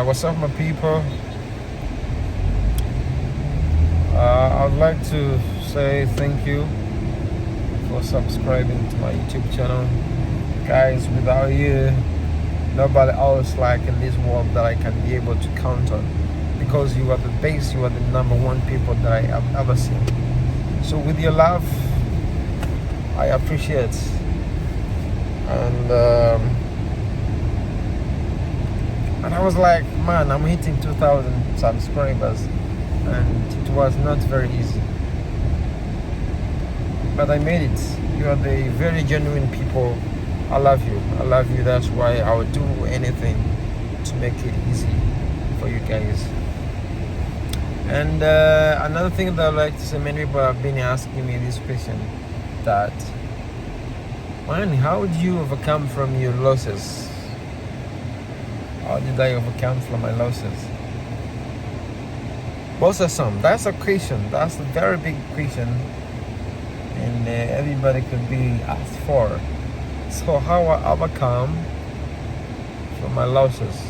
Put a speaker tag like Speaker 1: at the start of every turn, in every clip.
Speaker 1: What's up, my people? I would like to say thank you for subscribing to my YouTube channel. Guys, without you, nobody else like in this world that I can be able to count on, because you are the base, you are the number one people that I have ever seen. So with your love, I appreciate. And I was like, man, I'm hitting 2,000 subscribers, and it was not very easy, but I made it. You are the very genuine people. I love you. That's why I would do anything to make it easy for you guys. And another thing that I like to say, many people have been asking me this question, that, man, how did you overcome from your losses? How did I overcome from my losses? What's the sum? That's a question. That's a very big question, and everybody could be asked for. So how I overcome from my losses?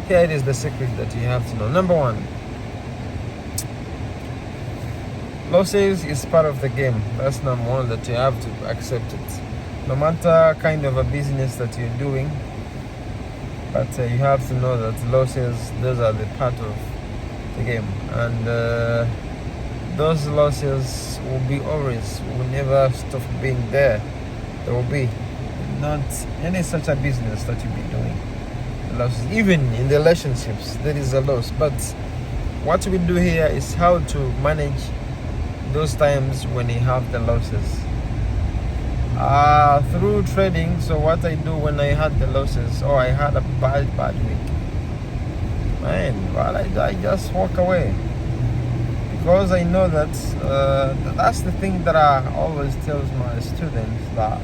Speaker 1: Here it is, the secret that you have to know. Number one, losses is part of the game. That's number one, that you have to accept it. No matter kind of a business that you're doing, but you have to know that losses, those are the part of the game, and those losses will be always, will never stop being there. There will be not any such a business that you'll be doing losses. Even in the relationships, there is a loss. But what we do here is how to manage those times when you have the losses. Through trading, so what I do when I had the losses, or I had a bad week, man, well, I just walk away, because I know that that's the thing that I always tell my students, that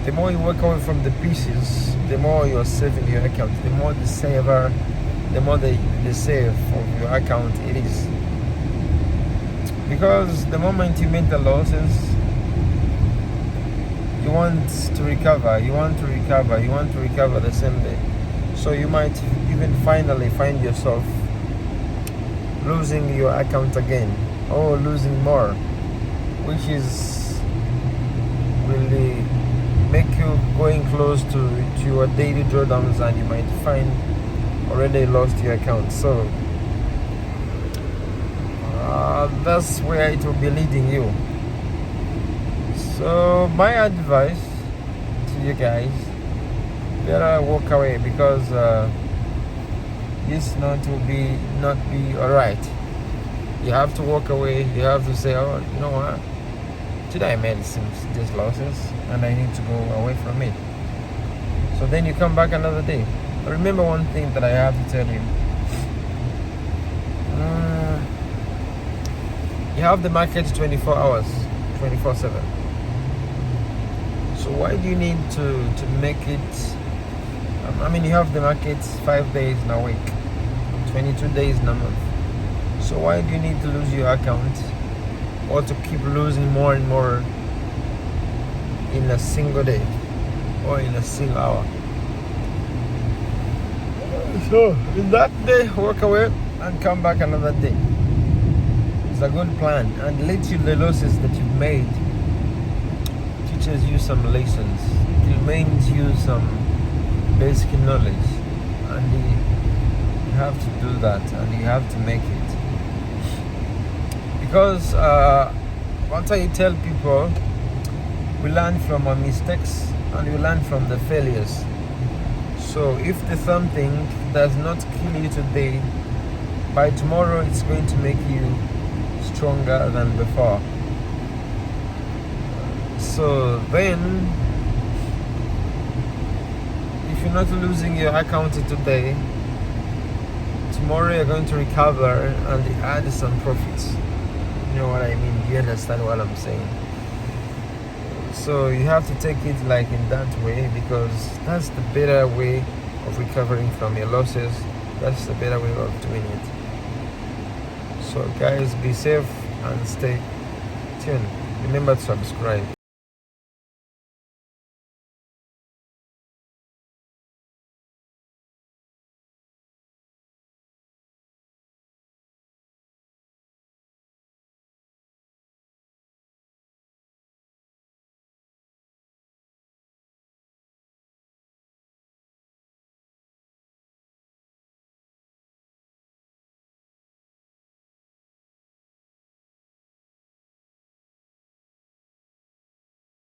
Speaker 1: the more you walk away from the pieces, the more you're saving your account. The more the more the save of your account it is. Because the moment you make the losses, you want to recover the same day. So you might even finally find yourself losing your account again, or losing more, which is really make you going close to your daily drawdowns, and you might find already lost your account. So that's where it will be leading you. So my advice to you guys, better walk away, because this not be alright. You have to walk away. You have to say, oh, you know what, today I made these losses and I need to go away from it. So then you come back another day. Remember one thing that I have to tell you. You have the market 24 hours, 24/7. So why do you need to make it? You have the market 5 days in a week, 22 days in a month. So why do you need to lose your account, or to keep losing more and more in a single day, or in a single hour? So in that day, walk away and come back another day. It's a good plan, and let you the losses that you've made teaches you some lessons. It remains you some basic knowledge, and you have to do that, and you have to make it. Because what I tell people, we learn from our mistakes, and we learn from the failures. So if the something does not kill you today, by tomorrow it's going to make you stronger than before. So then, if you're not losing your account today, tomorrow you're going to recover and add some profits. You know what I mean? You understand what I'm saying? So you have to take it like in that way, because that's the better way of recovering from your losses. That's the better way of doing it. So guys, be safe and stay tuned. Remember to subscribe.